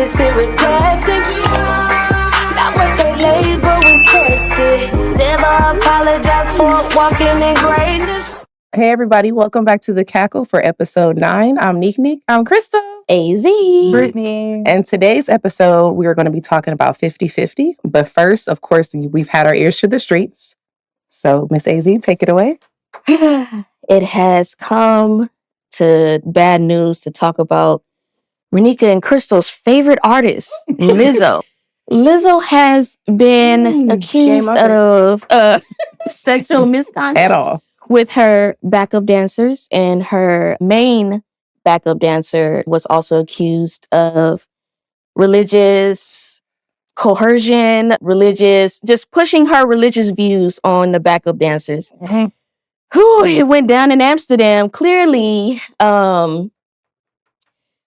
but it's still regressing. Not what they label, we tested. Never apologize for walking in greatness. Hey everybody, welcome back to The Cackle for episode 9. I'm Nik'Nik. I'm Chrystal. AZ. Britani. And today's episode, we are going to be talking about 50-50. But first, of course, we've had our ears to the streets. So, Miss AZ, take it away. It has come to bad news to talk about Renika and Chrystal's favorite artist, Lizzo. Lizzo has been accused of sexual misconduct At all. with her backup dancers, and her main backup dancer was also accused of religious coercion, just pushing her religious views on the backup dancers. Mm-hmm. It went down in Amsterdam. Clearly,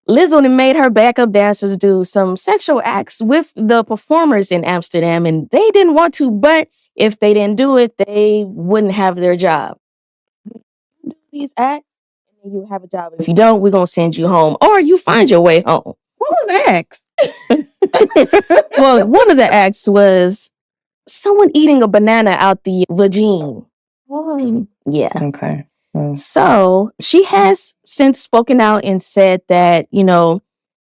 Lizzo made her backup dancers do some sexual acts with the performers in Amsterdam, and they didn't want to, but if they didn't do it, they wouldn't have their job. Do these acts, and then you have a job. If you don't, we're going to send you home, or you find your way home. What was the acts? Well, one of the acts was someone eating a banana out the vagine. Yeah. Okay. So she has since spoken out and said that,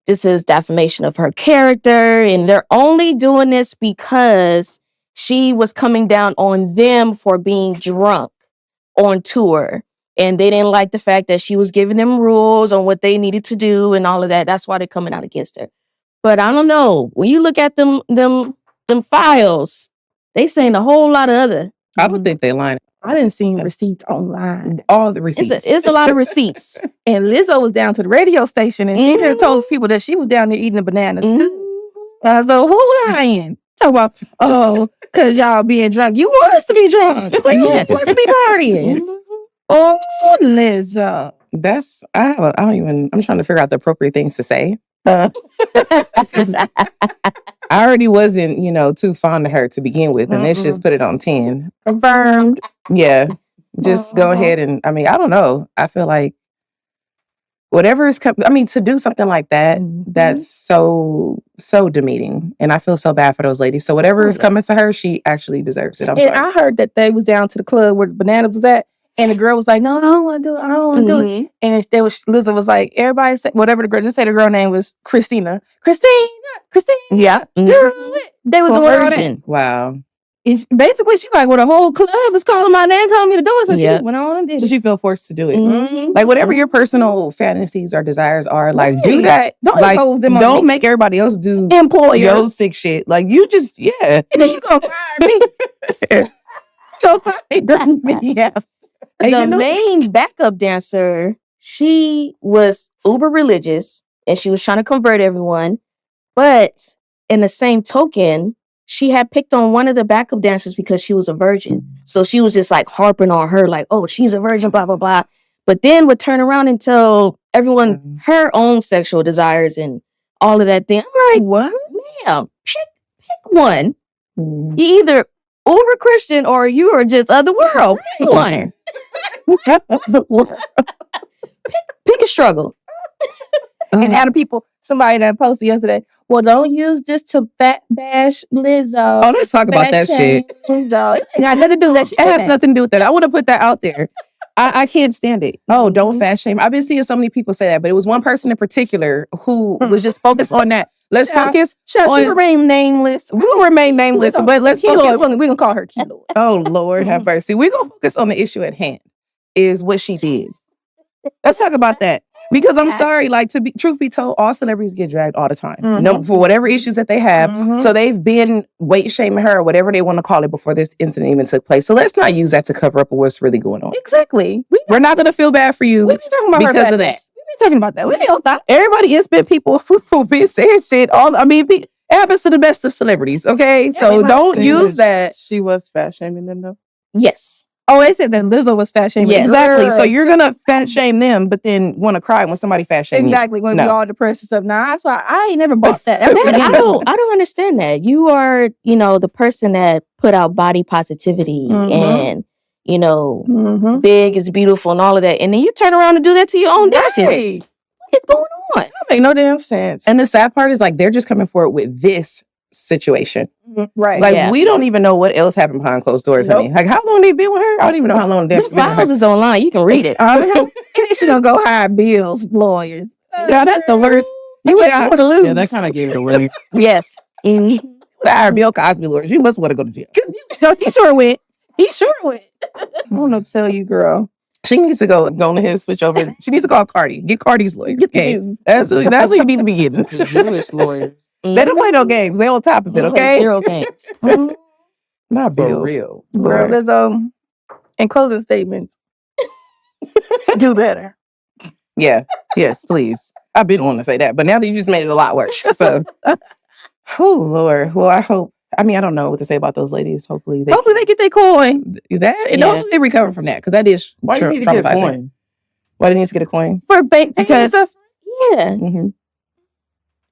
this is defamation of her character, and they're only doing this because she was coming down on them for being drunk on tour. And they didn't like the fact that she was giving them rules on what they needed to do and all of that. That's why they're coming out against her. But I don't know. When you look at them files, they saying a whole lot of other. I don't think they lying. I didn't see receipts online. All the receipts. It's a lot of receipts. And Lizzo was down to the radio station, and she just told people that she was down there eating the bananas too. So who lying? Talk about, because y'all being drunk. You want us to be drunk. Like, Yes. you want us to be partying. Oh, Lizzo. I'm trying to figure out the appropriate things to say. I already wasn't, too fond of her to begin with, and let's just put it on 10. Confirmed. Yeah. Just go ahead and, I don't know. I feel like whatever is, to do something like that, that's so demeaning. And I feel so bad for those ladies. So whatever is coming to her, she actually deserves it. I'm sorry. I heard that they was down to the club where the bananas was at. And the girl was like, no, I don't want to do it. I don't want to do it. And Lizzo was like, everybody say, whatever the girl, just say the girl name was Christina. Christine. Yeah. Do it. They was doing all that. Wow. And basically, she like, well, the whole club was calling my name, telling me to do it. So she went on and did it. So she feel forced to do it. Mm-hmm. Like whatever your personal fantasies or desires are, like do that. Don't impose them on Don't me. make everybody else do Employer. your sick shit. Like you just, And then you gonna fire me. The main backup dancer, she was uber religious and she was trying to convert everyone. But in the same token, she had picked on one of the backup dancers because she was a virgin. So she was just like harping on her, like, oh, she's a virgin, blah, blah, blah. But then would turn around and tell everyone her own sexual desires and all of that thing. I'm like, what? Ma'am, pick one. You either uber Christian or you are just of the world. Pick one. Pick a struggle. And out of people, somebody that posted yesterday, well, don't use this to fat bash Lizzo. Oh, let's talk about that shit. It got nothing to do with that shit. It has nothing to do with that. I want to put that out there. I can't stand it. Oh, don't fat shame. I've been seeing so many people say that, but it was one person in particular who was just focused on that. Let's focus. She remain nameless. We will remain nameless, but let's focus. We're going to call her Keloid. Oh, Lord have mercy. We're going to focus on the issue at hand, is what she did. Let's talk about that. Because I'm sorry, truth be told, all celebrities get dragged all the time. No, for whatever issues that they have. So they've been weight shaming her or whatever they want to call it before this incident even took place. So let's not use that to cover up what's really going on. Exactly. We're not going to feel bad for you We've been talking about because of that. We've been talking about that. We ain't gonna stop. Everybody has been people who've been saying shit. It happens to the best of celebrities, okay? So don't use that. She was fat shaming them though. Yes. Oh, they said that Lizzo was fat shaming. Yes. Exactly. So you're gonna fat shame them, but then want to cry when somebody fat shame you. Exactly. When we all depressed and stuff. Nah, that's why I ain't never bought that. I don't understand that. You are, the person that put out body positivity and big is beautiful and all of that, and then you turn around and do that to your own dancing. Hey. What is going on. That make no damn sense. And the sad part is like they're just coming forward with this situation. Right. Like Yeah. we don't even know what else happened behind closed doors, honey. Like how long they been with her? I don't even know how long they've This been with her. files is online. You can read it. And they should go hire Bill's lawyers. Yeah, that's the worst. You would want to lose. Yeah, that kind of gave it away. Yes. Mhm. Hire Bill Cosby lawyers. You must want to go to jail. He sure went. He sure went. I don't know what to tell you, girl. She needs to go on his switch over. She needs to call Cardi. Get Cardi's lawyers. Get the Okay? Jews. That's what you need to be getting. The Jewish lawyers. They don't play no games. They on top of it, okay? Zero games. Not For Bills. real. Girl, Lord. Lizzo, in closing statements, do better. Yeah. Yes, please. I've been wanting to say that, but now that you just made it a lot worse. So, oh Lord. Well, I don't know what to say about those ladies. Hopefully they Get their coin that and Yeah. hopefully they recover from that because that is Why do you need to get a traumatizing. coin? Why do you need to get a coin? for bank Because- because Yeah. Mm-hmm.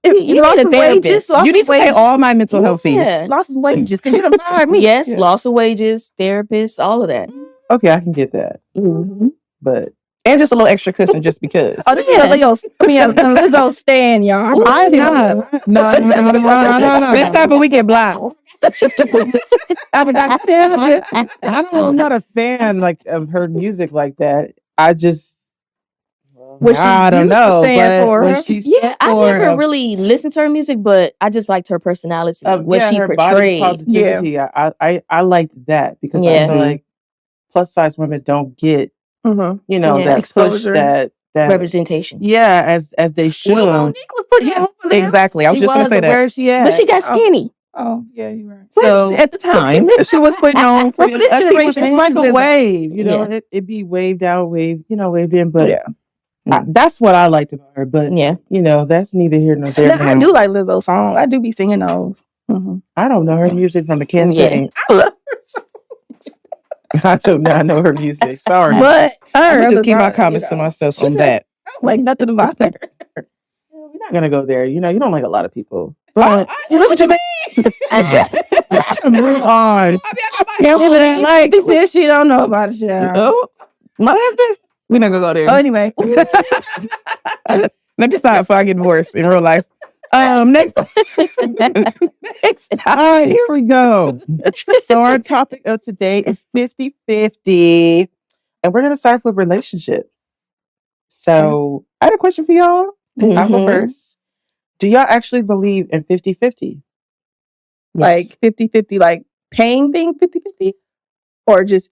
You lost need a some therapist. wages. Lost You need to some pay wages. all my mental health fees. Yeah. Lost some wages because you done hired me. Yes, Yeah. loss of wages, therapists, all of that. Okay, I can get that. Mm-hmm. But And just a little extra cushion just because. Oh, this Yeah. is Lizzo stand, y'all. I'm not. No. This type of weekend block. I'm not a fan like of her music like that. I just, What she I don't used to know. stand But for, when huh? she's Yeah, I never really listened to her music, but I just liked her personality, what she her body portrayed. positivity, I liked that because I Yeah. feel like plus size women don't get Mhm. you know Yeah. that Exposure. push that Representation. yeah as they should. Monique was putting on for them. Exactly. I was She just going to say but that. Where is she at? But she got skinny. Oh, yeah, you're right. So at the time, she was putting on for Well, this us. generation it's like a Lizzo. wave, you know. Yeah. It'd be waved out, waved in, but Yeah. that's what I liked about her. But Yeah. you know, that's neither here nor there. Now, I now. do like Lizzo songs. I do be singing those. Mhm. I don't know her music from the can Yeah. thing. I love her songs. I do not know her music. Sorry. But I her would just keep my other comments to songs, myself She on said- that. like nothing about her. We're not gonna go there. You know, you don't like a lot of people. But Look what you mean. Move on. Like this is she don't know about it. Yeah. Oh, my husband. We're not gonna go there. Oh, anyway. Let me stop before I get divorced in real life. Next All right, here we go. So our topic of today is 50-50. And we're gonna start with relationships. So I had a question for y'all. I'll go Mhm. first. Do y'all actually believe in 50-50? Like 50-50, like paying being 50-50? Or just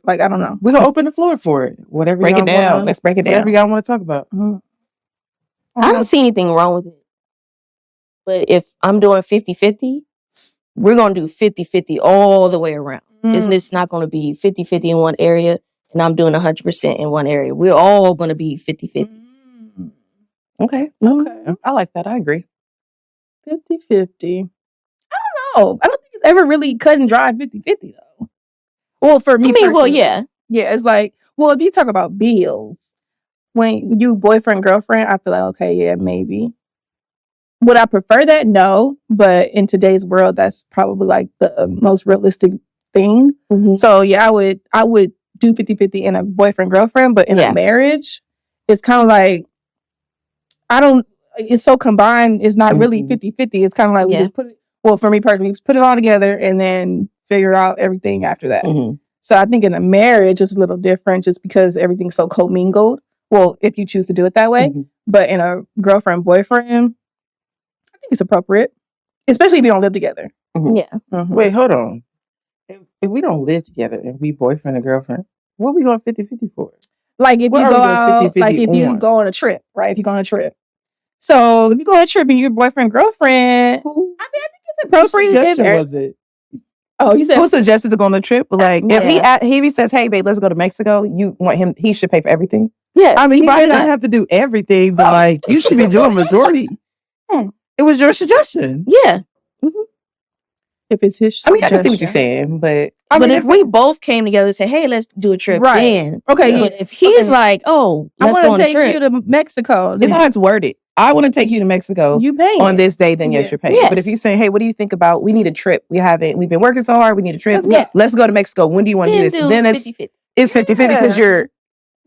like, I don't know. We're gonna open the floor for it. Whatever break it y'all down. wanna- Let's break it whatever down. y'all want to talk about. I don't see anything wrong with it. But if I'm doing 50-50, we're going to do 50-50 all the way around. It's not going to be 50-50 in one area and I'm doing 100% in one area. We're all going to be 50-50. Okay. Okay. I like that. I agree. 50-50. I don't know. I don't think it's ever really cut and dry 50-50 though. Well, for me, I mean, well, personally. yeah. Yeah, it's like, well, if you talk about bills, when you boyfriend, girlfriend, I feel like, okay, yeah, maybe. Would I prefer that? No. But in today's world, that's probably like the most realistic thing. Mhm. So yeah, I would do 50-50 in a boyfriend, girlfriend, but in Yeah. a marriage, it's kind of like, it's so combined, it's not really 50-50. It's kind of like we Yeah. just put it, well, for me personally, we just put it all together and then figure out everything after that. Mhm. So I think in a marriage, it's a little different just because everything's so commingled. Well, if you choose to do it that way. Mhm. But in a girlfriend, boyfriend, I think it's appropriate, especially if you don't live together. Yeah. Mhm. Wait, hold on. If we don't live together and we boyfriend and girlfriend, what are we going 50-50 for? Like if What you are go we doing out, 50-50 like if you on? go on a trip, right? If you go on a trip. So if you go on a trip and you're boyfriend, girlfriend, I think it's appropriate. Whose if suggestion was it? Oh, you said Who suggested to go on the trip? Like, if Yeah. he says, "Hey, babe, let's go to Mexico," you want him? He should pay for everything. Yeah. I mean, he Why might not not? have to do everything, but like you should be doing majority. It was your suggestion. Yeah. if it's his. I mean, I can see what you're suggestion. saying, but I But mean, if we both came together and said, hey, let's do a trip, Right. then. Okay, yeah. But if he's Okay. like, oh, I let's want go on to a take trip. you to Mexico. it's Then how it's worded. I want to take you to Mexico you paying on this day. Then yes, Yeah. you're paying. Yes. But if you say, "Hey, what do you think about? We need a trip. We've been working so hard. We need a trip. Let's go. Let's go to Mexico. When do you want to do this?" Then it's 50-50. it's 50-50 because Yeah. you're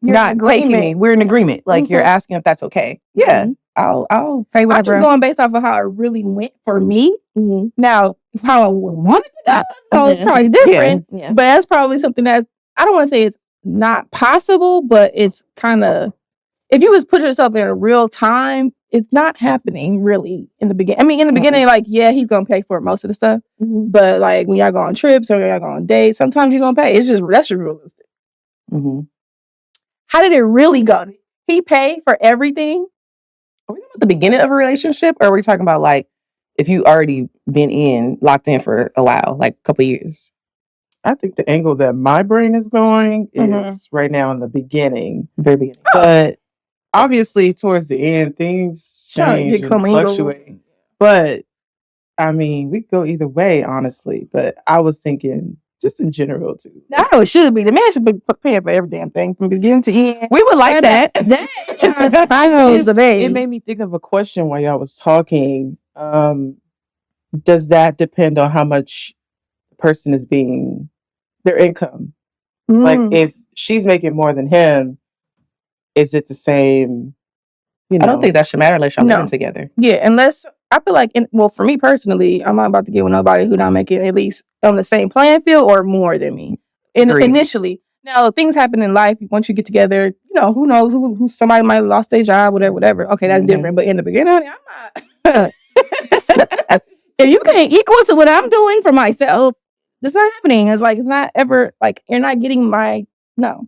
You're not in taking me. agreement. We're in agreement. Like you're Mhm. asking if that's okay. Yeah. Mhm. I'll pay I'm whatever. just going based off of how it really went for me. Mm-hmm. Now, how I wanted to go, so it's probably different. Yeah. But that's probably something that I don't want to say it's not possible, but it's kind of, if you was put yourself in a real time, it's not happening really in the beginning. I mean, in the beginning, like, yeah, he's gonna pay for most of the stuff, but like when y'all go on trips or y'all go on dates, sometimes you're gonna pay. That's just realistic. Mm-hmm. How did it really go? Did he pay for everything? Are we talking about the beginning of a relationship, or are we talking about like if you already been locked in for a while, like a couple years? I think the angle that my brain is going is right now in the beginning. Very beginning. But obviously towards the end, things change and fluctuate. But I mean, we could go either way, honestly. But I was thinking just in general too. No, it should be. The man should be paying for every damn thing from beginning to end. We would like that. It made me think of a question while y'all was talking. Does that depend on how much the person is being, their income? Like if she's making more than him, is it the same? You know? I don't think that should matter unless y'all living together. Yeah, unless I feel like, for me personally, I'm not about to get with nobody who not making at least on the same playing field or more than me. Initially, now things happen in life. Once you get together, who knows? Who somebody might have lost their job, whatever. Okay, that's different. But in the beginning, I'm not. If you can't equal to what I'm doing for myself, it's not happening. It's like it's not ever like you're not getting my no.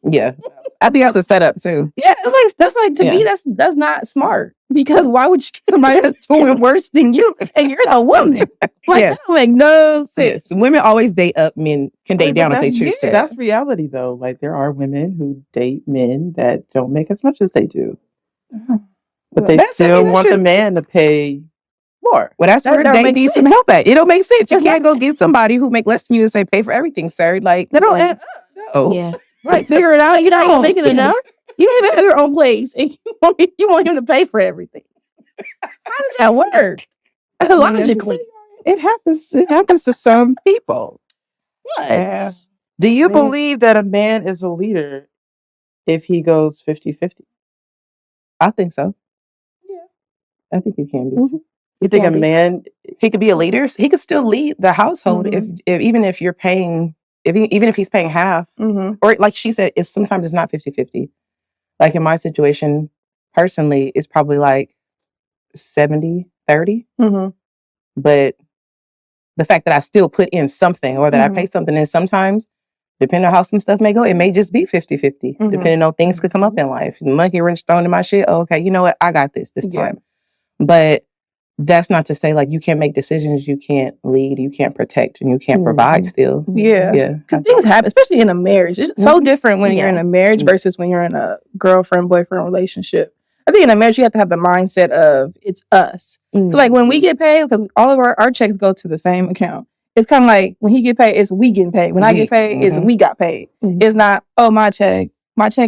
Yeah, I think that's a setup too. Yeah, that's like to me that's not smart, because why would you get somebody that's doing worse than you and you're a woman? Like that don't make no sense. Yes. Women always date up, men can date down if they choose to. That's reality though. Like there are women who date men that don't make as much as they do, but they still want the man to pay more. Well, that's where they need some help at. It don't make sense. You can't go get somebody who make less than you and say pay for everything, sir. Like they don't. No. Yeah. Right, figure it out. You're not even making enough. You don't even have your own place, and you want him to pay for everything. How does that work? Logically, it happens. It happens to some people. Yeah. Do you believe that a man is a leader if he goes 50-50? I think so. Yeah, I think you can be. Mm-hmm. You think a man, he could be a leader? He could still lead the household if even if you're paying. Even if he's paying half, or like she said, sometimes it's not 50-50. Like in my situation, personally, it's probably like 70-30. But the fact that I still put in something or that I pay something in sometimes, depending on how some stuff may go, it may just be 50-50, depending on things could come up in life. Monkey wrench thrown in my shit. Oh, okay, you know what? I got this time. But that's not to say like you can't make decisions, you can't lead, you can't protect, and you can't provide still. Yeah. Because things happen, especially in a marriage. It's so different when you're in a marriage versus when you're in a girlfriend-boyfriend relationship. I think in a marriage, you have to have the mindset of it's us. So like when we get paid, because all of our checks go to the same account. It's kind of like when he get paid, it's we getting paid. When I get paid, it's we got paid. It's not, oh, my check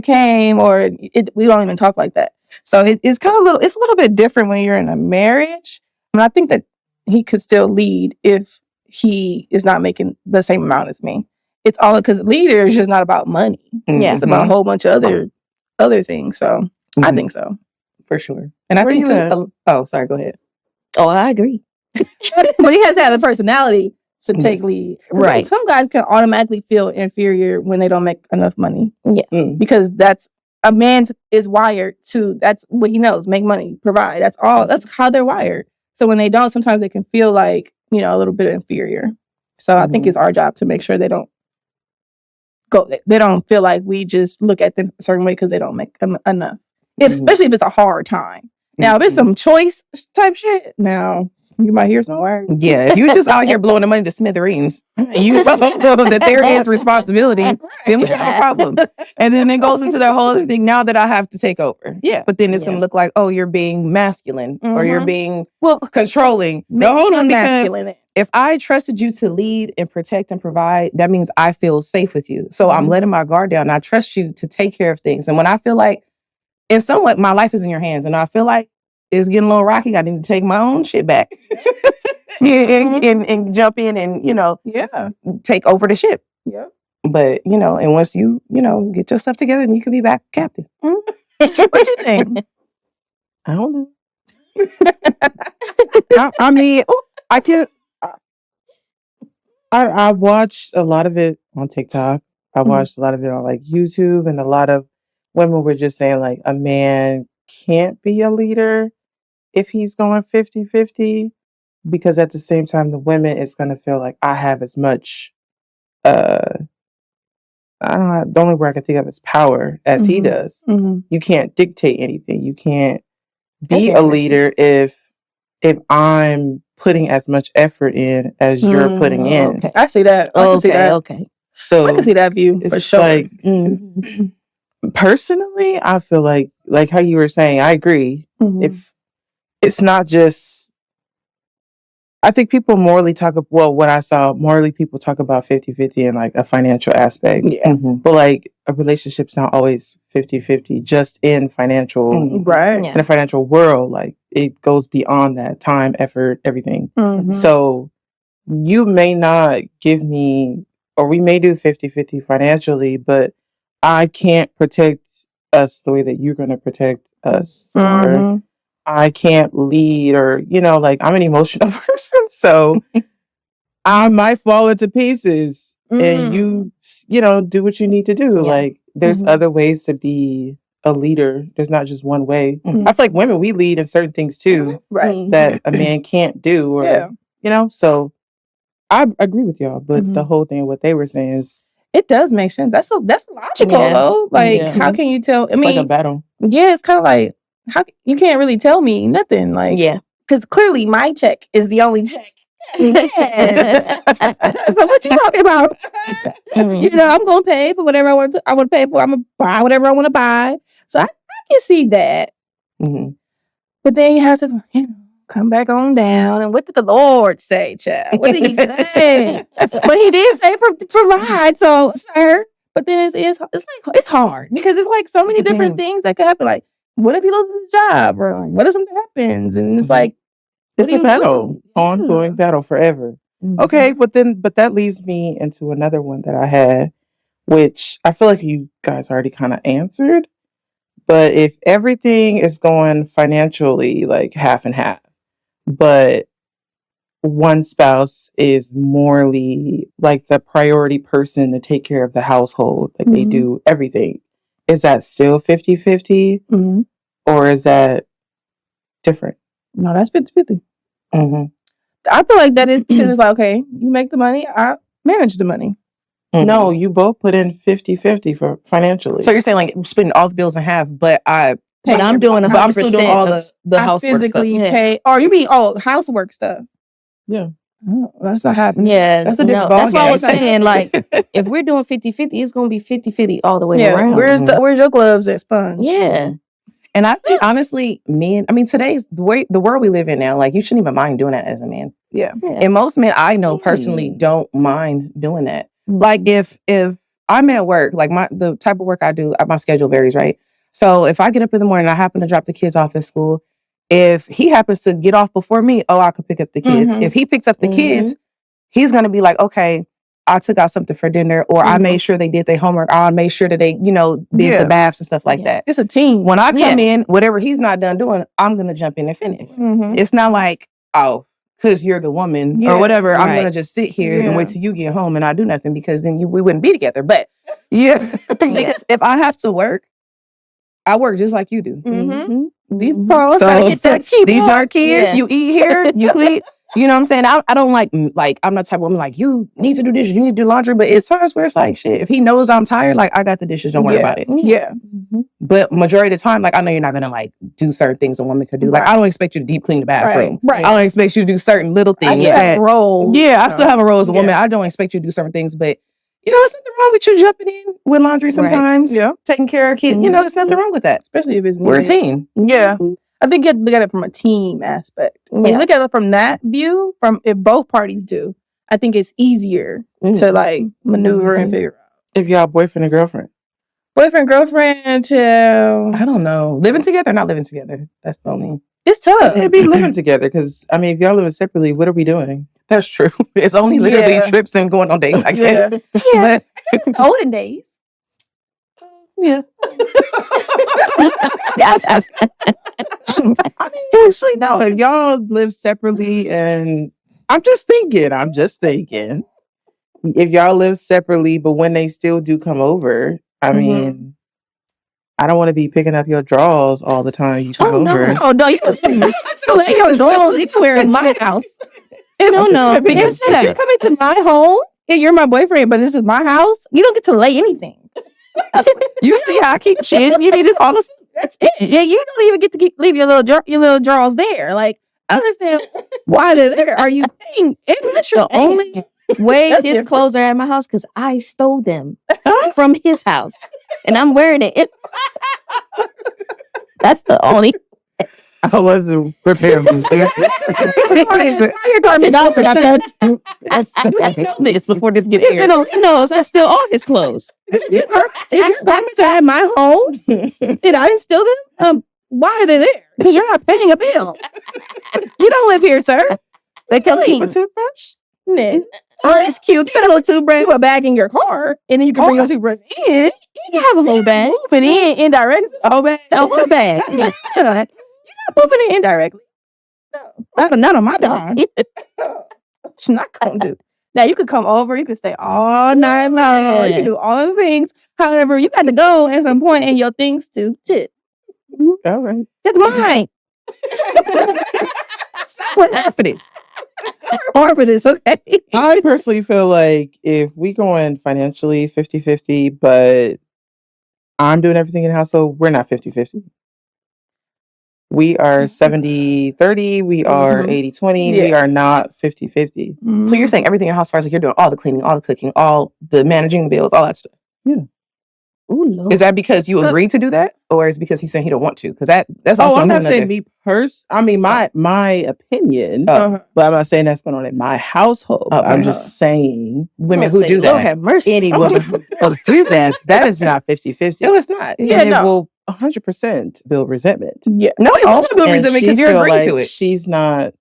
came, or we don't even talk like that. So it's kind of it's a little bit different when you're in a marriage. I mean, I think that he could still lead if he is not making the same amount as me. It's all because leader is just not about money. Yeah, it's about a whole bunch of other things. So I think so for sure. And I think oh, sorry, go ahead. Oh, I agree. But he has to have the personality to take lead. Right. Some guys can automatically feel inferior when they don't make enough money. Yeah. Because a man is wired to, that's what he knows, make money, provide. That's all. That's how they're wired. So when they don't, sometimes they can feel like, a little bit inferior. So I think it's our job to make sure they don't feel like we just look at them a certain way because they don't make enough. Especially if it's a hard time. Now, if it's some choice type shit, now you might hear some words. Yeah, if you're just out here blowing the money to smithereens, you know that there is responsibility, then we have a problem. And then it goes into that whole other thing, now that I have to take over. Yeah. But then it's going to look like, oh, you're being masculine or you're being controlling. No, hold on, because if I trusted you to lead and protect and provide, that means I feel safe with you. So I'm letting my guard down. I trust you to take care of things. And when I feel like, in somewhat, my life is in your hands, and I feel like it's getting a little rocky, I need to take my own shit back and jump in and, take over the ship. Yeah. But, and once you, get your stuff together, then you can be back captain. What you think? I don't know. I mean, I can. I watched a lot of it on TikTok. I watched a lot of it on like YouTube, and a lot of women were just saying like a man can't be a leader if he's going 50-50, because at the same time the women is going to feel like I have as much I don't know, the only word I can think of is power as he does. You can't dictate anything. You can't be a leader if I'm putting as much effort in as you're putting in. Okay. I see that. I can see that. Okay. So I can see that view for it's sure. like personally, I feel like how you were saying, I agree. If it's not just, I think people morally what I saw, morally people talk about 50-50 in like a financial aspect. Yeah. But like a relationship's not always 50-50, just in financial, Right. in a financial world. Like it goes beyond that, time, effort, everything. So you may not give me, or we may do 50-50 financially, but I can't protect us the way that you're going to protect us. Or I can't lead, or, like I'm an emotional person. So I might fall into pieces and you do what you need to do. Yeah. Like there's other ways to be a leader. There's not just one way. I feel like women, we lead in certain things too, Right. that a man can't do, or, so I agree with y'all, but the whole thing, what they were saying is, it does make sense. That's logical though. Like, how can you tell? I mean, like a battle. Yeah, it's kind of like, how you can't really tell me nothing. Like, because clearly my check is the only check. So what you talking about? I'm gonna pay for whatever I want to pay for. I'm gonna buy whatever I want to buy. So I can see that. But then you have to, come back on down. And what did the Lord say, child? What did he say? But he did say provide, so, sir. But then it's hard because it's like so many different things that could happen. Like, what if you lose the job? Or like, what if something happens? And it's like, it's a battle, ongoing battle forever. Okay, but that leads me into another one that I had, which I feel like you guys already kind of answered. But if everything is going financially like half and half, but one spouse is morally like the priority person to take care of the household, like they do everything, is that still 50-50? Or is that different? No, that's 50-50. I feel like that is because it's like, okay, you make the money, I manage the money. No, you both put in 50-50 for financially. So you're saying like spending all the bills in half, but I'm doing 100% I'm still doing all the housework physically stuff. pay. Or you mean housework stuff? Yeah. Oh, that's not happening. Yeah, that's a different ball that's game. why I was saying, like, if we're doing 50-50, it's going to be 50-50 all the way Yeah, around. where's your gloves and sponge? Yeah. And I think honestly, today's the world we live in now, like you shouldn't even mind doing that as a man. Yeah. And most men I know personally don't mind doing that. Like if I'm at work, like the type of work I do, my schedule varies, right? So if I get up in the morning, I happen to drop the kids off at school. If he happens to get off before me, I could pick up the kids. If he picks up the kids, he's going to be like, okay, I took out something for dinner, or I made sure they did their homework. I made sure that they, did the baths and stuff like that. It's a team. When I come in, whatever he's not done doing, I'm going to jump in and finish. It's not like, because you're the woman or whatever, I'm going to just sit here and wait till you get home and I do nothing, because then we wouldn't be together. But because if I have to work, I work just like you do. These girls gotta get that keep. These are kids. You eat here, you clean. You know what I'm saying? I don't like I'm not the type of woman like, you need to do dishes, you need to do laundry. But it's times where it's like, shit, if he knows I'm tired, like I got the dishes, don't worry about it. Yeah. But majority of the time, like I know you're not gonna like do certain things a woman could do. Like I don't expect you to deep clean the bathroom. Right. I don't expect you to do certain little things. I still have a role. Yeah, I still have a role as a woman. I don't expect you to do certain things, but there's nothing wrong with you jumping in with laundry sometimes. Yeah. Taking care of kids. There's nothing wrong with that. Especially if it's needed. We're a team. Yeah. I think you have to look at it from a team aspect. When you look at it from that view, from if both parties do, I think it's easier to like maneuver and figure out. If y'all boyfriend and girlfriend. Boyfriend, girlfriend, I don't know. Living together, not living together. That's the only. It's tough. It'd be living together, because if y'all living separately, what are we doing? That's true. It's only literally trips and going on dates, I guess. But it's the olden days. Yeah. I mean, actually, no. If y'all live separately, and I'm just thinking, if y'all live separately, but when they still do come over, I mean, I don't want to be picking up your drawers all the time you come over. Oh no, you let your drawers anywhere in my house. No. Because if you're coming to my home and you're my boyfriend, but this is my house, you don't get to lay anything. You see how I keep shit? You need to call us. That's it. Yeah, you don't even get to leave your little drawers there. Like, I understand why they're there. Are you paying? The only way his clothes are at my house because I stole them from his house, and I'm wearing it. That's the only. I wasn't prepared for this. Your garments This before this get aired. He knows I steal all his clothes. If your garments are at my home and I didn't steal them, why are they there? Because you're not paying a bill. You don't live here, sir. They come clean. A toothbrush? Nah. Oh, it's cute. You got a little toothbrush with a bag in your car, and then you can bring your toothbrush in. You have a whole bag. Moving in indirectly. Oh, bag. A whole bag. Yes. You're not moving in indirectly. No, none of my dime. It's not gonna do. Now you could come over. You could stay all night long. You can do all the things. However, you got to go at some point, and your things too. Shit. All right. It's mine. What happened? Hard for this, okay? I personally feel like if we going financially 50-50, but I'm doing everything in the household, we're not 50-50. We are 70-30. We are 80-20. Yeah. We are not 50-50. So you're saying everything in house fires, like you're doing all the cleaning, all the cooking, all the managing the bills, all that stuff. Yeah. Ooh, Lord. Is that because you agreed to do that, or is it because he's saying he don't want to? Because that's also. I'm not saying me I mean my opinion, but I'm not saying that's going on in my household. I'm just saying women who do Lord that. have mercy. any woman who do that is not 50-50. No, it's not. Yeah, And it no. will 100% build resentment. Yeah. No, it's not gonna build And resentment she because you're feel agreeing like to it. She's not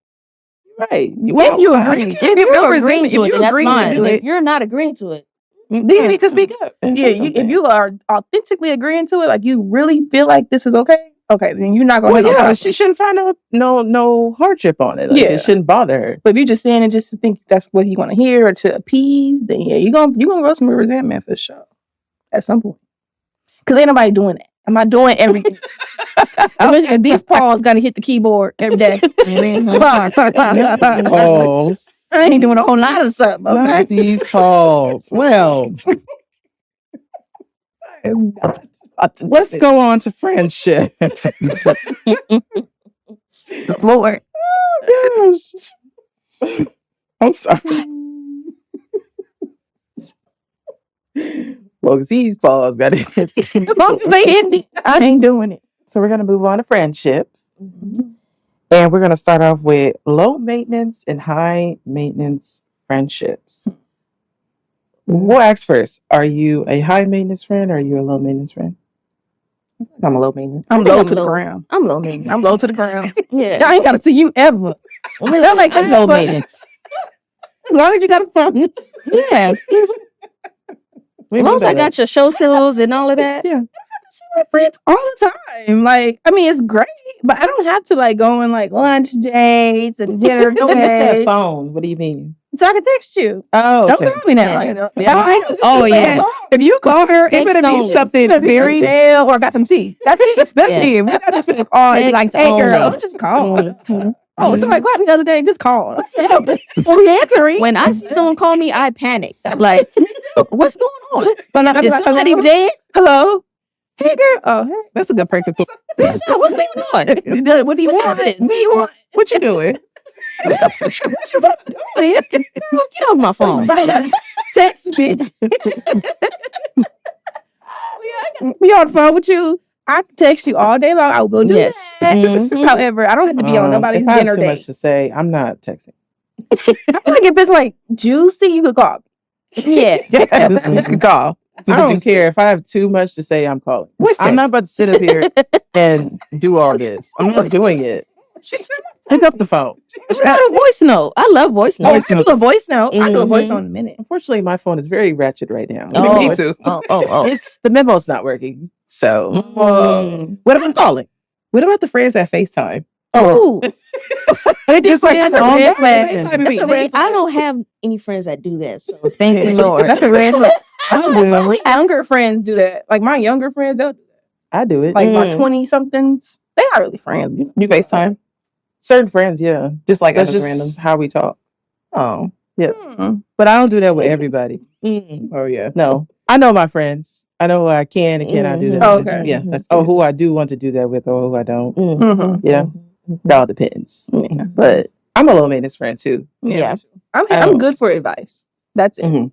right. Well, you I agree. mean, If you you're build agreeing resentment, to if it, you then that's agree to fine. do If it, you're not agreeing to it, then you need to speak up. and Yeah, say if something. you are authentically agreeing to it, like you really feel like this is okay, then you're not going to Well, have no yeah, problem. she shouldn't find no hardship on it. Like, Yeah. it shouldn't bother her. But if you're just saying it just to think that's what he want to hear or to appease, then yeah, you're gonna grow some resentment for sure at some point. Because ain't nobody doing that. I'm not doing everything. And these paws gotta hit the keyboard every day. Oh, I ain't doing a whole lot of something. Okay. not these calls. Well, let's go on to friendship. Lord. Oh, gosh. I'm sorry. Well, 'cause these balls got it. As long as they hit me, I ain't doing it. So we're gonna move on to friendships, and we're gonna start off with low maintenance and high maintenance friendships. We'll ask first. Are you a high maintenance friend or are you a low maintenance friend? I'm a low maintenance. I'm I think low I'm to the low. ground. I'm low maintenance. I'm low to the ground. Yeah. I ain't gotta see you ever. I mean, I like that, low but- maintenance. As long as you got a phone. Yeah. As long as I got your socials and all of that. Yeah. See my friends all the time. Like, I mean, it's great, but I don't have to like go on like lunch dates and dinner No, it's that dates. phone. What do you mean? So I can text you. Oh, Don't okay. call me now. Oh, yeah. If you call her, it Text better be only. something Very very. jail or got some tea. That's it. That's Yeah. it. We're not just gonna call and be like, Text hey girl, only. don't just call. Mhm. Oh, somebody called me the other day. Just call. I said, "Oh, we answering." When I see someone call me, I panic. I'm like, what's going on? But I'm Is like, somebody dead? hello, hey girl. Oh, hey. That's a good prank to pull. What's going on? What do you want? What do you want? What you doing? What you doing? Get off my phone. Text me. Be on the phone with you. I can text you all day long. I will do Yes. that. Mhm. However, I don't have to be on nobody's if I have dinner too much date. to say, I'm not texting. I feel like if it's like juicy, you could call me. Yeah. You can call. I don't care if I have too much to say. I'm calling. I'm not about to sit up here and do all this. I'm not doing it. She said, Pick up the phone. It's not a voice note. I love voice Oh, I notes. do a voice note. I do a voice Mhm. note in a minute. Unfortunately, my phone is very ratchet right now. Oh, Me too. Oh. It's the memo's not working. So Mm. what am I calling? What about the friends that FaceTime? Oh, Just like That's a red flag. FaceTime me. see, I don't have any friends that do that, so thank you, Lord. That's a red flag. My younger friends do that. Like my younger friends, they'll I do it. like my 20-somethings. They're not really friends. You FaceTime? Certain friends, yeah. Just like That's us just random. how we talk. Oh. But I don't do that with everybody. Oh, yeah. No. I know my friends. I know who I can and cannot do that Oh, with. okay. Yeah, that's Oh, good. who I do want to do that with or who I don't. Mm-hmm. You know? It all depends. Yeah. But I'm a low maintenance friend too. Yeah. I'm good for advice. That's it. Mhm.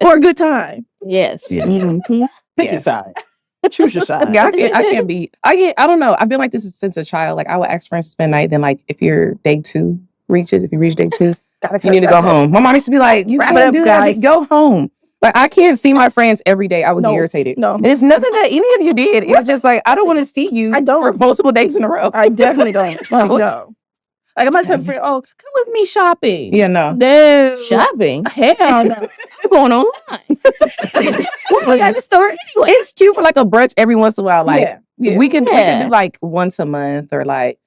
For a good time. Yes. Mhm. Pick your side. Choose your side. Yeah, I don't know. I've been like this since a child. Like I would ask friends to spend night. Then like if your day 2 reaches, if you reach day 2, you need to go home. My mom used to be like, you Wrap it can't up, do guys. that. Go home. Like I can't see my friends every day. I would get irritated. No. And it's nothing that any of you did. It's just like I don't want to see you for multiple days in a row. I definitely don't. Like, no. Like I'm not telling friend, oh, come with me shopping. Yeah, no. No. Shopping. Hell no. We're going online. We're at the store anyway. It's cute for like a brunch every once in a while. Like we can Yeah. do like once a month or like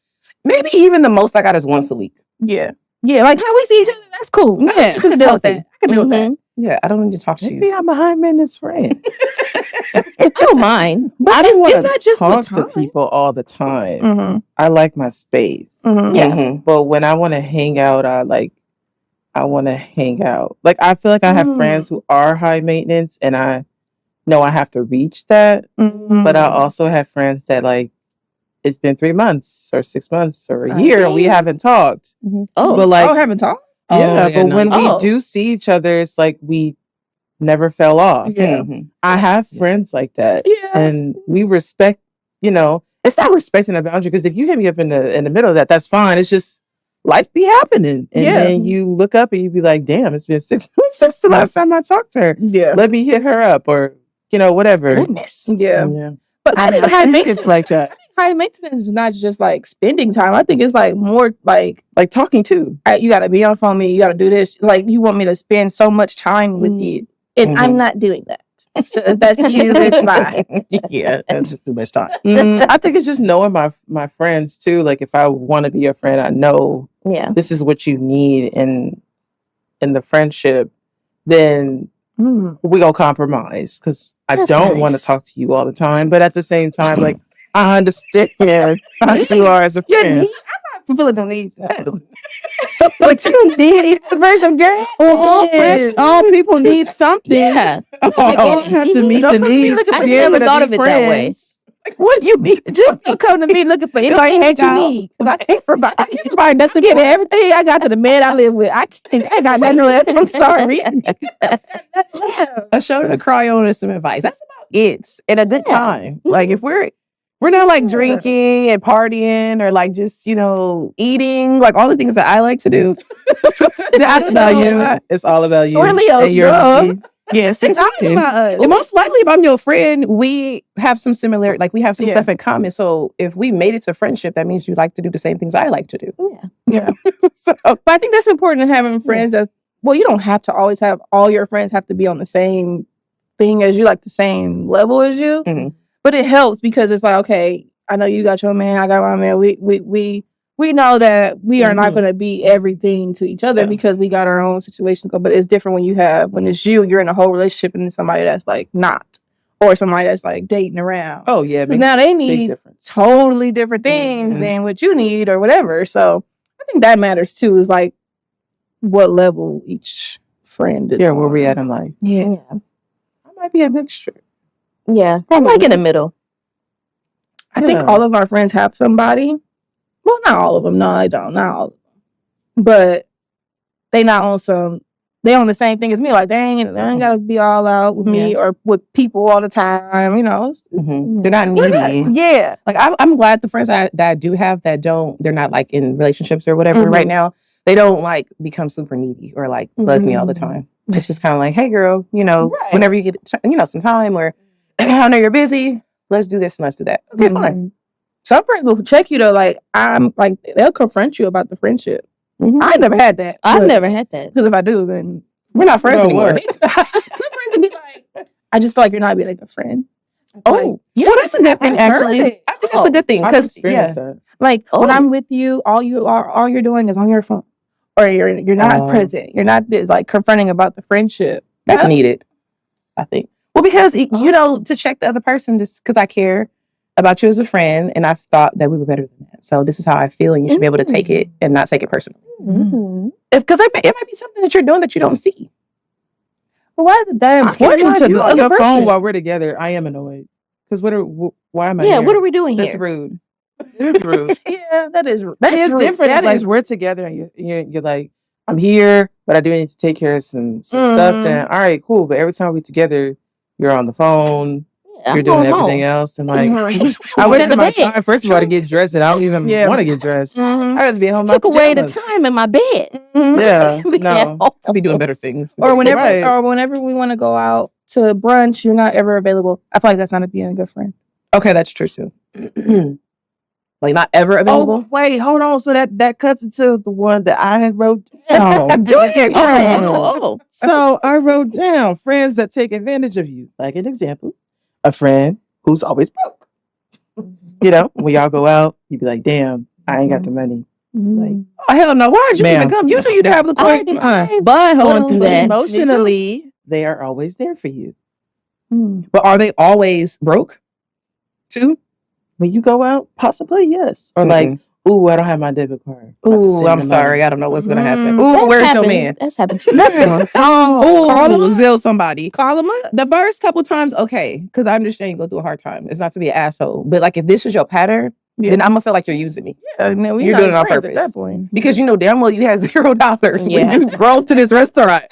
maybe even the most I got is once a week. Yeah. Yeah, like how we see each other, that's cool. Yeah, I can deal with that. I can deal with that. Mhm. Yeah, I don't need to talk to Maybe you. I'm a high maintenance friend. I don't mind. But I don't want it's not to just talk for to time. people all the time. Mm-hmm. I like my space. Mm-hmm. Yeah. Mhm. But when I want to hang out, I want to hang out. Like I feel like I have friends who are high maintenance and I know I have to reach that. Mm-hmm. But I also have friends that like it's been 3 months or 6 months or a I year and we see. haven't talked. Oh. But like haven't talked? yeah, but when we Oh. do see each other, it's like we never fell off. Yeah. Mhm. I have friends like that. Yeah. And we respect, it's not respecting a boundary because if you hit me up in the middle of that, that's fine. It's just life be happening. And Yeah. then you look up and you be like, damn, it's been 6 months since the last time I talked to her. Yeah. Let me hit her up or, whatever. Goodness. Yeah. But I I think high think maintenance it's like that. high maintenance is not just like spending time. I think it's like more like Like talking too. you got to be on phone with me. You got to do this. Like you want me to spend so much time with you, and I'm not doing that. So if that's you, it's fine. Yeah, that's just too much time. I think it's just knowing my friends too. Like if I want to be your friend, I know Yeah. this is what you need in the friendship, then we gonna compromise because I That's don't want to nice. talk to you all the time, but at the same time, like I understand how you are as a friend. I'm not fulfilling the needs. But you need the version, girl. All people need something. Yeah. I don't have to meet the needs. looking I for just be able never to thought be of it that way. friends. What you need? Just don't come to me looking for anybody that you need. 'Cause I can't provide. I can't provide nothing. Give me everything I got to the man I live with. I got nothing left. I'm sorry. A shoulder to cry on and some advice. That's about it. And a good Yeah. time. Like if we're not like drinking and partying or like just, eating, like all the things that I like to do. That's about you. It's all about you. We're Leos, And your- duh. Yes, It's all exactly. about us. Well, most likely, if I'm your friend, we have some similar, like we have some Yeah. stuff in common. So if we made it to friendship, that means you like to do the same things I like to do. Yeah. So But I think that's important in having friends that, well, you don't have to always have all your friends have to be on the same thing as you, like the same level as you. Mhm. But it helps because it's like, okay, I know you got your man, I got my man. We know that we are not going to be everything to each other because we got our own situations. But it's different when it's you're in a whole relationship and it's somebody that's like not, or somebody that's like dating around. Oh yeah, 'Cause now they big need difference. totally different things than what you need or whatever. So I think that matters too, is like what level each friend is. Yeah, where we on. at in life. Yeah. I might be a mixture. Yeah. I'm like in the middle. I think Yeah. all of our friends have somebody. Well, not all of them. No, they don't. Not all of them. But they not on some. They on the same thing as me. Like they ain't gotta be all out with me or with people all the time. it's- They're not We're needy. not- yeah. Like I'm glad the friends that I do have that they're not like in relationships or whatever right now. They don't like become super needy or like bug me all the time. It's just kind of like, hey girl, Right. whenever you get some time or I know you're busy, let's do this and let's do that. Okay, fine. Some friends will check you though. Like I'm like they'll confront you about the friendship. I never had that. I've never had that. Because if I do, then We're not friends No, anymore. what? some friends would be like, I just feel like you're not being a good friend. Oh, yeah, well, that's a good thing, I've actually. heard it. I think that's a good thing I've because experienced that. Like when Oh. I'm with you, all you're doing is on your phone, or you're not present. You're not like confronting about the friendship. that's needed. I think. Well, because to check the other person, just because I care about you as a friend, and I thought that we were better than that. So this is how I feel, and you should be able to take it and not take it personally. Mm-hmm. Because it might be something that you're doing that you don't see. But why is it that important to you the on other your person? phone while we're together? I am annoyed because why am I? Yeah, here? what are we doing That's here? rude. It's rude. Yeah, that's It's rude. different. That If, like is we're together and you're like, I'm here, but I do need to take care of some stuff. Then all right, cool. But every time we're together, you're on the phone. Yeah, You're I'm doing going everything home. else, and like I I wait went for to my bed. time first of all to get dressed, and I don't even Yeah. want to get dressed. Mhm. I'd rather be at home. in my Took away the pajamas. time in my bed. Yeah, Be at no. home. I'll be doing better things. Or whenever Right. we want to go out to brunch, you're not ever available. I feel like that's not being a good friend. Okay, that's true too. Like not ever available. Oh wait, hold on. So that cuts into the one that I had wrote down. Go ahead. Oh. So I wrote down friends that take advantage of you. Like an example, a friend who's always broke. When y'all go out, you be like, "Damn, I ain't got the money." Like, Oh hell no! Why'd you Ma'am. even come? You knew you'd have the coin. But hold Going on, through but that. emotionally, they are always there for you. But are they always broke? Too? When you go out, possibly yes. Or like, ooh, I don't have my debit card. Ooh, I'm sorry. I don't know what's gonna happen. Ooh, That's where's happened. your man? That's happened to me. Oh, Zell somebody. Call him up. The first couple times, okay, because I understand you go through a hard time. It's not to be an asshole, but like if this is your pattern, then I'm gonna feel like you're using me. Yeah, no, You're doing it on purpose. at that point. Because you know damn well you had $0 Yeah. when you drove to this restaurant.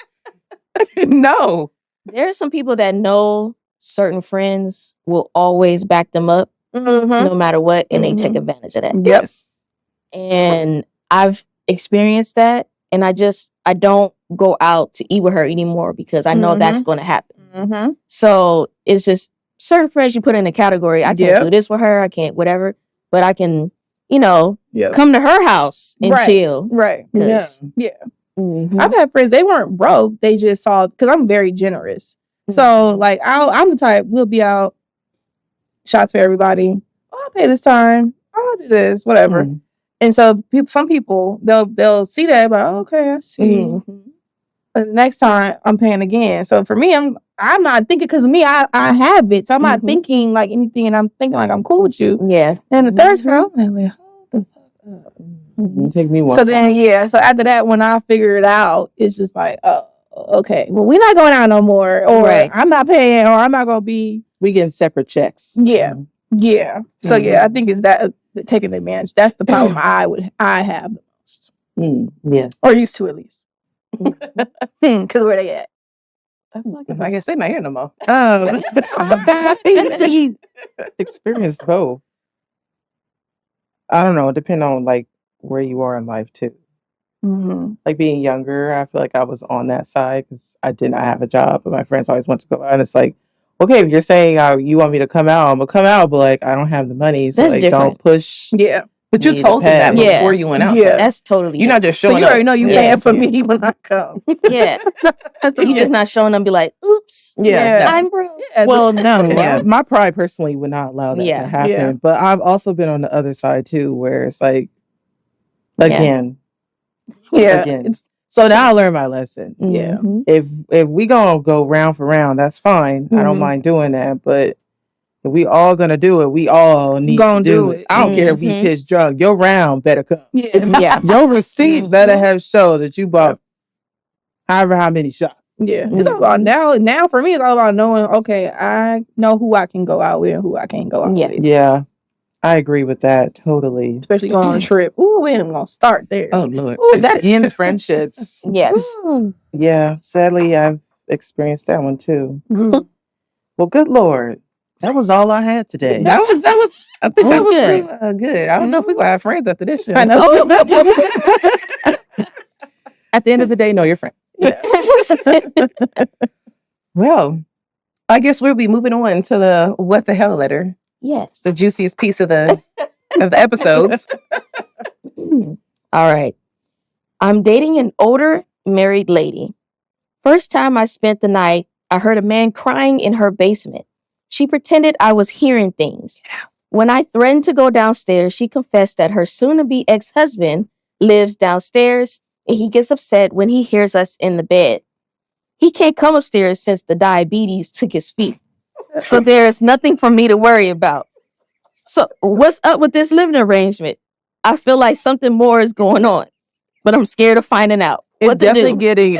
No. There are some people that know certain friends will always back them up no matter what, and they take advantage of that. Yes. And I've experienced that, and I don't go out to eat with her anymore because I know that's going to happen. So it's just certain friends you put in a category. I can't do this with her. I can't whatever, but I can, come to her house and chill. Right. Yeah. I've had friends, they weren't broke. They just saw, because I'm very generous. So, like, I'm the type, we'll be out, shots for everybody. Oh, I'll pay this time. I'll do this, whatever. And so, some people, they'll see that, but okay, I see. But the next time, I'm paying again. So, for me, I'm not thinking, because me, I have it. So, I'm not thinking like anything, and I'm thinking like I'm cool with you. Yeah. And the third time, I'm like, hold the fuck up. Take me one. So then, so after that, when I figure it out, it's just like, oh, okay, well, we're not going out no more, or I'm not paying, or I'm not going to be. We getting separate checks. Yeah. So I think it's that taking advantage. That's the problem I have the most. Yeah. Or used to, at least. Because where they at? I guess they not here no more. Experienced both. I don't know. Depend on like where you are in life too. Like being younger, I feel like I was on that side because I did not have a job, but my friends always want to go out. And it's like, okay, if you're saying you want me to come out, I'm gonna come out, but like I don't have the money, so That's like different. don't push. Yeah. But you me told to them that pay. before you went out. Yeah. That's totally You're not just So showing you up. already know you paying for me when I come. Yeah. You just not showing them, be like, oops. Yeah. I'm broke. Well, no, Yeah. my pride personally would not allow that to happen. Yeah. But I've also been on the other side too, where it's like, again. So now I learned my lesson. Yeah. If we gonna go round for round, that's fine. I don't mind doing that. But if we all gonna do it, we all need to do it. I don't care if we pitch drunk. Your round better come. Yeah. Your receipt better have show that you bought however how many shots. Yeah. It's all about now for me, it's all about knowing, okay, I know who I can go out with and who I can't go out with. Yeah. I agree with that totally. Especially going on a trip. Ooh, we ain't gonna start there. Oh Lord. Ooh, that ends friendships. Yes. Yeah, sadly I've experienced that one too. Well, good Lord. That was all I had today. That was I think that was good. real, good. I don't know if we're gonna have friends after this shit. I know. At the end of the day, know your friend. Well, I guess we'll be moving on to the what the hell letter. Yes. The juiciest piece of the episodes. All right. I'm dating an older married lady. First time I spent the night, I heard a man crying in her basement. She pretended I was hearing things. When I threatened to go downstairs, she confessed that her soon-to-be ex-husband lives downstairs and he gets upset when he hears us in the bed. He can't come upstairs since the diabetes took his feet. So there is nothing for me to worry about. So what's up with this living arrangement? I feel like something more is going on, but I'm scared of finding out. It's What to definitely do? getting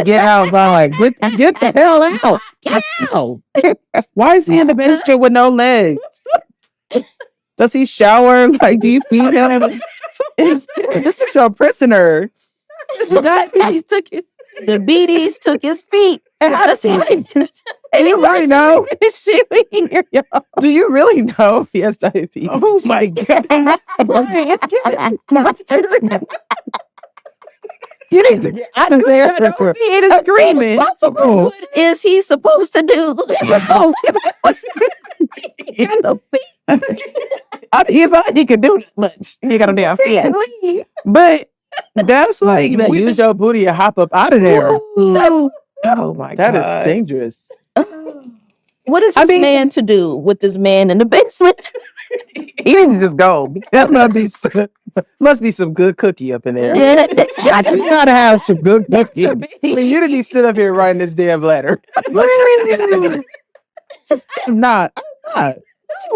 get out like get the hell out. Get out. Why is he in the basement with no legs? Does he shower? Like, do you feed him? This is your prisoner. The beaties took his feet. That's right. And you really know? Do you really know if he has diabetes? Oh my God. You need to get out of there. He is screaming. Responsible. What is he supposed to do? He could do that much. He got a damn feet. But that's like, You better use your booty and hop up out of there. oh my God. That is dangerous. What is this man to do with this man in the basement? He needs to just go. That must be some good cookie up in there. You gotta have some good cookie. You didn't be sit up here writing this damn letter. I'm not. Hey.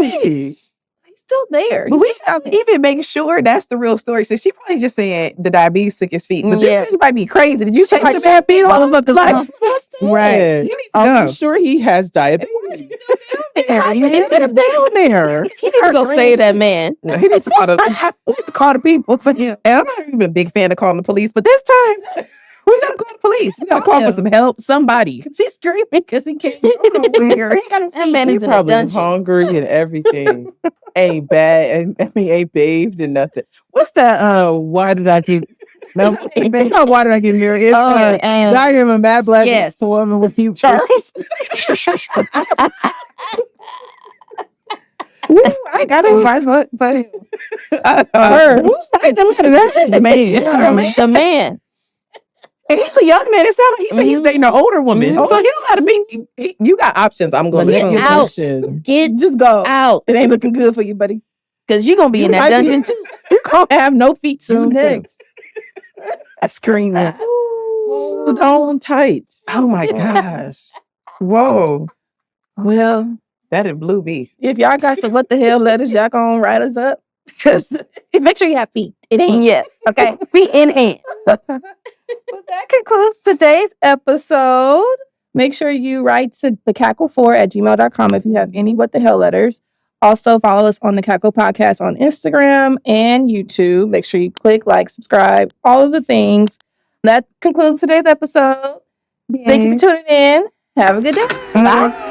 He's still there. But we have to even make sure that's the real story. So she probably just saying the diabetes took his feet. But this bitch might be crazy. Did you take the man feet off? Like, Right. you need to I'm go. sure he has diabetes. You need to get down there. He needs to go save that man. No, he needs to call the people for him. And I'm not even a big fan of calling the police, but this time we gotta call the police. We gotta call for some help. Somebody. He's screaming because he can't go nowhere. That man He's is in a probably dungeon. hungry and everything. Ain't bad. Ain't bathed and nothing. What's that? Why did I get? No, it's not why did I get married? It's Diagram of Mad Black. Yes. Woman with you. I got advice, but Her. the man. The man. And he's a young man. It sounds like he said he's dating an older woman. Mhm. So you don't gotta be. You got options. I'm going to Manipulation. Get Just go. out. It ain't looking good for you, buddy. Because you're going to be in that might be- dungeon too. You're gonna have no feet soon. Next. I screaming. Hold on tight. Oh my gosh. Whoa. Well, that is blue beef. If y'all got some what the hell letters, y'all gonna write us up. Because make sure you have feet. It ain't. Yes. Okay. Feet in hand. Well, that concludes today's episode. Make sure you write to thecackle4@gmail.com if you have any what the hell letters. Also, follow us on the Cackle Podcast on Instagram and YouTube. Make sure you click, like, subscribe, all of the things. That concludes today's episode. Thank you for tuning in. Have a good day. Bye.